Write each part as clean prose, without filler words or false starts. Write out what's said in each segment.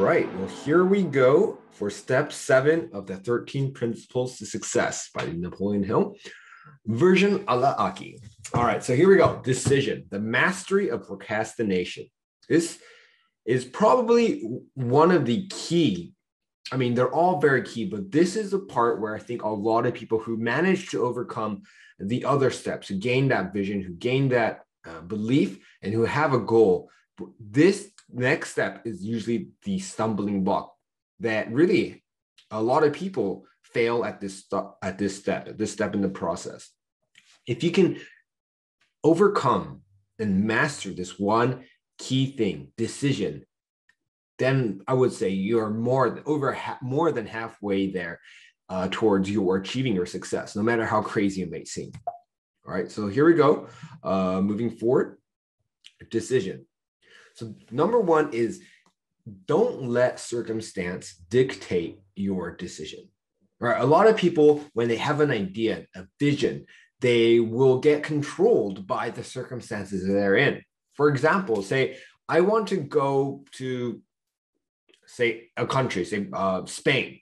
right. Well, here we go for step 7 of the 13 Principles to Success by Napoleon Hill, version a la Aki. All right, so here we go. Decision, the mastery of procrastination. This is probably one of the key. I mean, they're all very key, but this is the part where I think a lot of people who manage to overcome the other steps, who gain that vision, who gain that belief, and who have a goal, this next step is usually the stumbling block that really a lot of people fail at this step in the process. If you can overcome and master this one key thing, decision, then I would say you're more than halfway there towards your achieving your success, no matter how crazy it may seem. All right, so here we go. Moving forward, decision. So number one is don't let circumstance dictate your decision. All right, a lot of people, when they have an idea, a vision, they will get controlled by the circumstances they're in. For example, say, I want to go to, say, a country, say Spain.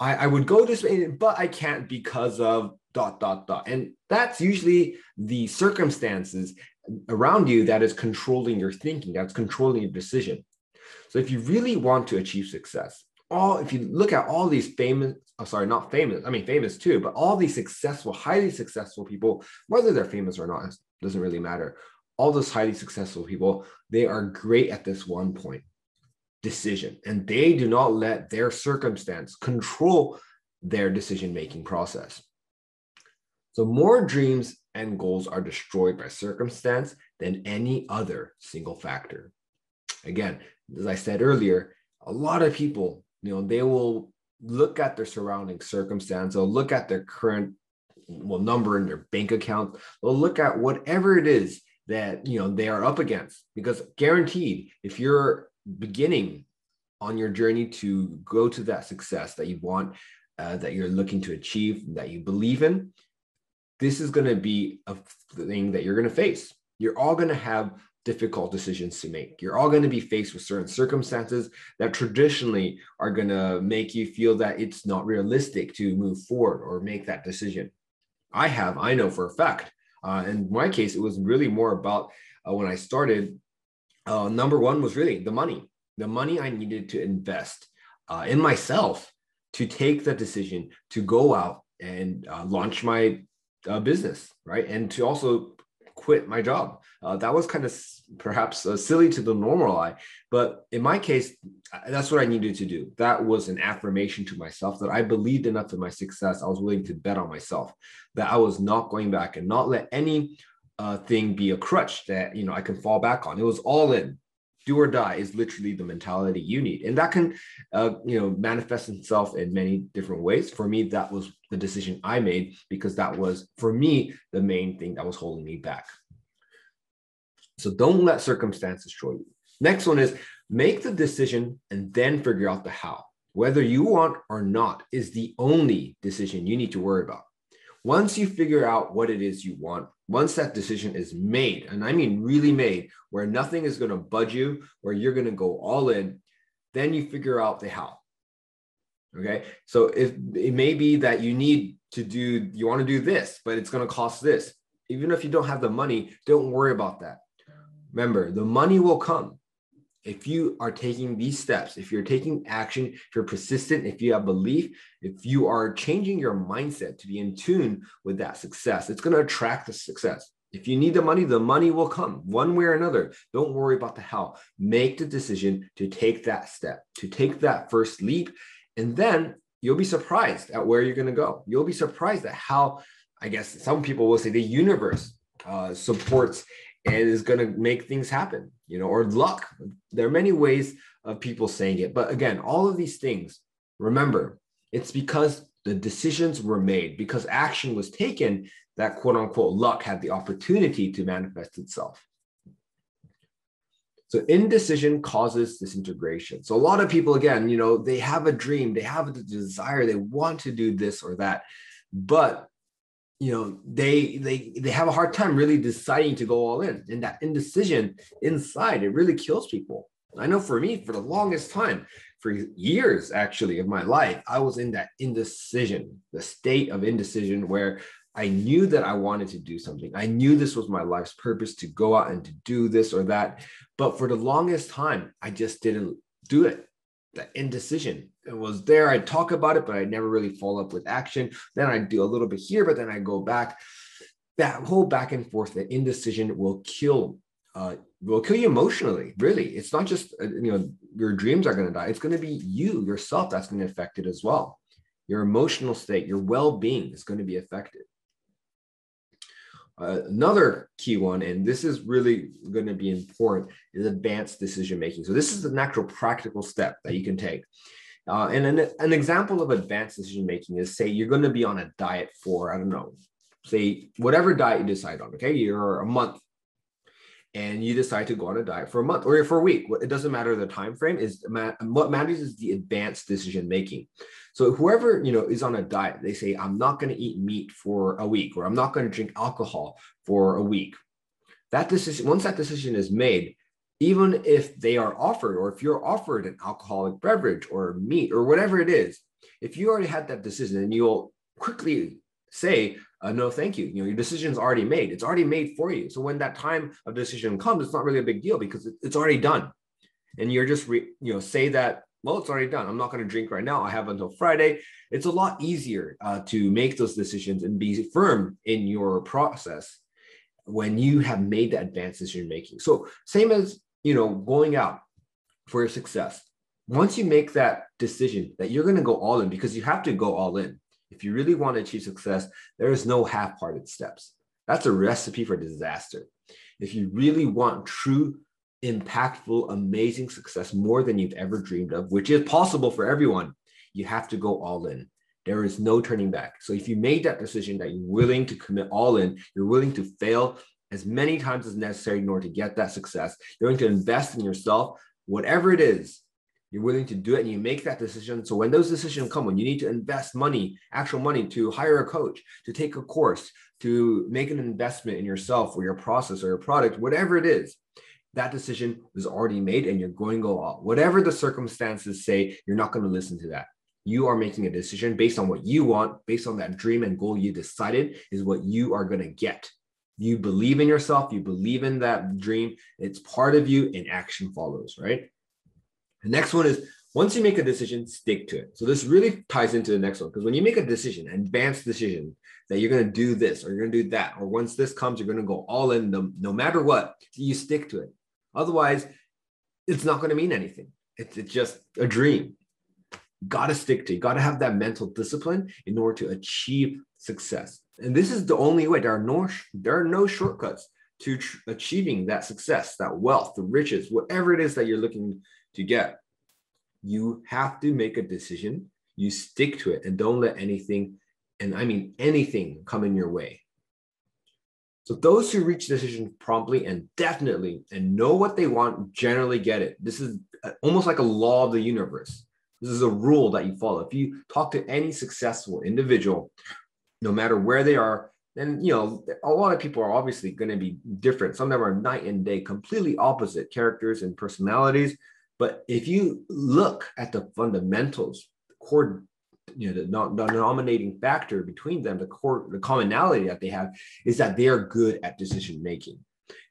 I would go to Spain, but I can't because of ... And that's usually the circumstances around you that is controlling your thinking, that's controlling your decision. So if you really want to achieve success, if you look at all these famous too, but all these successful, highly successful people, whether they're famous or not, doesn't really matter. All those highly successful people, they are great at this one point, decision, and they do not let their circumstance control their decision-making process. So more dreams and goals are destroyed by circumstance than any other single factor. Again, as I said earlier, a lot of people, they will look at their surrounding circumstance, they'll look at their current number in their bank account, they'll look at whatever it is that they are up against, because guaranteed, if you're beginning on your journey to go to that success that you want, that you're looking to achieve, that you believe in, this is going to be a thing that you're going to face. You're all going to have difficult decisions to make. You're all going to be faced with certain circumstances that traditionally are going to make you feel that it's not realistic to move forward or make that decision. I know for a fact. In my case, it was really more about when I started, number one was really the money I needed to invest in myself to take the decision to go out and launch my business, right? And to also quit my job. That was kind of perhaps silly to the normal eye, but in my case, that's what I needed to do. That was an affirmation to myself that I believed enough in my success. I was willing to bet on myself that I was not going back and not let any thing be a crutch that I can fall back on. It was all in. Do or die is literally the mentality you need. And that can, manifest itself in many different ways. For me, that was the decision I made because that was, for me, the main thing that was holding me back. So don't let circumstances destroy you. Next one is make the decision and then figure out the how. Whether you want or not is the only decision you need to worry about. Once you figure out what it is you want, once that decision is made, and I mean really made, where nothing is going to budge you, where you're going to go all in, then you figure out the how. Okay. So if it may be that you want to do this, but it's going to cost this. Even if you don't have the money, don't worry about that. Remember, the money will come. If you are taking these steps, if you're taking action, if you're persistent, if you have belief, if you are changing your mindset to be in tune with that success, it's going to attract the success. If you need the money will come one way or another. Don't worry about the how. Make the decision to take that step, to take that first leap, and then you'll be surprised at where you're going to go. You'll be surprised at how, I guess some people will say, the universe supports and is going to make things happen, or luck. There are many ways of people saying it. But again, all of these things, remember, it's because the decisions were made, because action was taken, that quote unquote luck had the opportunity to manifest itself. So indecision causes disintegration. So a lot of people, again, they have a dream, they have a desire, they want to do this or that, but they have a hard time really deciding to go all in. And that indecision inside, it really kills people. I know for me, for the longest time, for years actually of my life, I was in that indecision, the state of indecision where I knew that I wanted to do something. I knew this was my life's purpose to go out and to do this or that. But for the longest time, I just didn't do it. That indecision, it was there. I'd talk about it, but I never really follow up with action. Then I do a little bit here, but then I go back. That whole back and forth, the indecision will kill you emotionally. Really, it's not just your dreams are going to die. It's going to be you yourself that's going to be affected as well. Your emotional state, your well-being is going to be affected. Another key one, and this is really going to be important, is advanced decision making. So this is an actual practical step that you can take. And an example of advanced decision making is, say you're going to be on a diet for, I don't know, say whatever diet you decide on. Okay, you're a month, and you decide to go on a diet for a month or for a week. It doesn't matter the time frame. What matters is the advanced decision making. So whoever is on a diet, they say, I'm not going to eat meat for a week, or I'm not going to drink alcohol for a week. That decision, once that decision is made, even if they are offered, or if you're offered an alcoholic beverage or meat or whatever it is, if you already had that decision, and you'll quickly say, no, thank you. Your decision's already made. It's already made for you. So when that time of decision comes, it's not really a big deal because it's already done. And you're just, say that, well, it's already done. I'm not going to drink right now. I have until Friday. It's a lot easier to make those decisions and be firm in your process when you have made that advanced decision making. So same as, going out for your success. Once you make that decision that you're going to go all in, because you have to go all in. If you really want to achieve success, there is no half-hearted steps. That's a recipe for disaster. If you really want true, impactful, amazing success, more than you've ever dreamed of, which is possible for everyone, you have to go all in. There is no turning back. So if you made that decision that you're willing to commit all in, you're willing to fail as many times as necessary in order to get that success, you're going to invest in yourself, whatever it is, you're willing to do it, and you make that decision. So when those decisions come, when you need to invest money, actual money, to hire a coach, to take a course, to make an investment in yourself or your process or your product, whatever it is, that decision was already made and you're going to go out. Whatever the circumstances say, you're not going to listen to that. You are making a decision based on what you want, based on that dream and goal you decided is what you are going to get. You believe in yourself, you believe in that dream, it's part of you, and action follows, right? The next one is, once you make a decision, stick to it. So this really ties into the next one, because when you make a decision, an advanced decision, that you're going to do this or you're going to do that, or once this comes, you're going to go all in, no matter what, you stick to it. Otherwise, it's not going to mean anything. It's just a dream. You got to stick to it. You got to have that mental discipline in order to achieve success. And this is the only way. There are no shortcuts to achieving that success, that wealth, the riches, whatever it is that you're looking to get. You have to make a decision. You stick to it and don't let anything, and I mean anything, come in your way. So those who reach decisions promptly and definitely and know what they want generally get it. This is almost like a law of the universe. This is a rule that you follow. If you talk to any successful individual, no matter where they are, then a lot of people are obviously going to be different. Some of them are night and day, completely opposite characters and personalities. But if you look at the fundamentals, the core, the denominating factor between them, the commonality that they have is that they are good at decision making.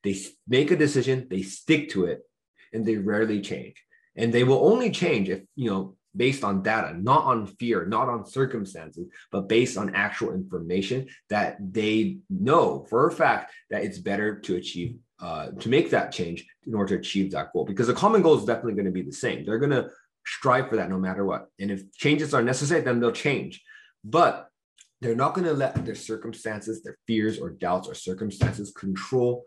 They make a decision, they stick to it, and they rarely change. And they will only change if, based on data, not on fear, not on circumstances, but based on actual information that they know for a fact that it's better to achieve, to make that change in order to achieve that goal. Because the common goal is definitely going to be the same. They're going to strive for that no matter what. And if changes are necessary, then they'll change. But they're not going to let their circumstances, their fears or doubts or circumstances control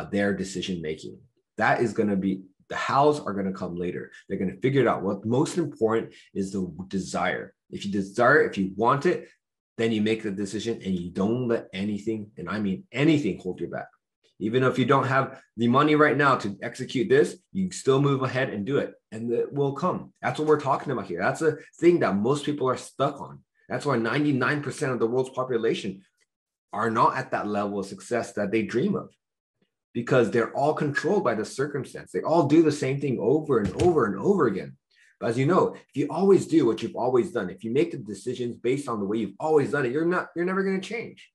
their decision making. That is going to be, the hows are going to come later. They're going to figure it out. What's most important is the desire. If you desire, if you want it, then you make the decision and you don't let anything, and I mean anything, hold you back. Even if you don't have the money right now to execute this, you still move ahead and do it, and it will come. That's what we're talking about here. That's a thing that most people are stuck on. That's why 99% of the world's population are not at that level of success that they dream of. because they're all controlled by the circumstance. They all do the same thing over and over and over again. But as you know, if you always do what you've always done, if you make the decisions based on the way you've always done it, you're never going to change.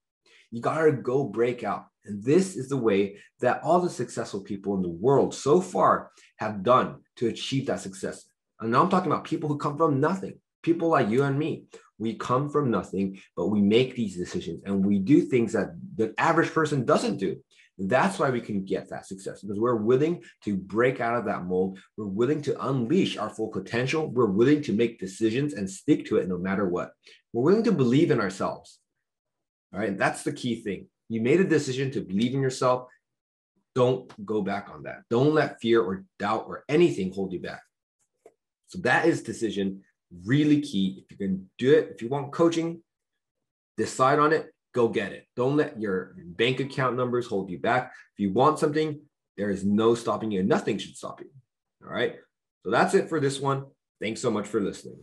You got to go break out. And this is the way that all the successful people in the world so far have done to achieve that success. And now I'm talking about people who come from nothing, people like you and me. We come from nothing, but we make these decisions and we do things that the average person doesn't do. That's why we can get that success, because we're willing to break out of that mold. We're willing to unleash our full potential. We're willing to make decisions and stick to it no matter what. We're willing to believe in ourselves. All right. That's the key thing. You made a decision to believe in yourself. Don't go back on that. Don't let fear or doubt or anything hold you back. So that is decision, really key. If you can do it, if you want coaching, decide on it, go get it. Don't let your bank account numbers hold you back. If you want something, there is no stopping you. Nothing should stop you. All right. So that's it for this one. Thanks so much for listening.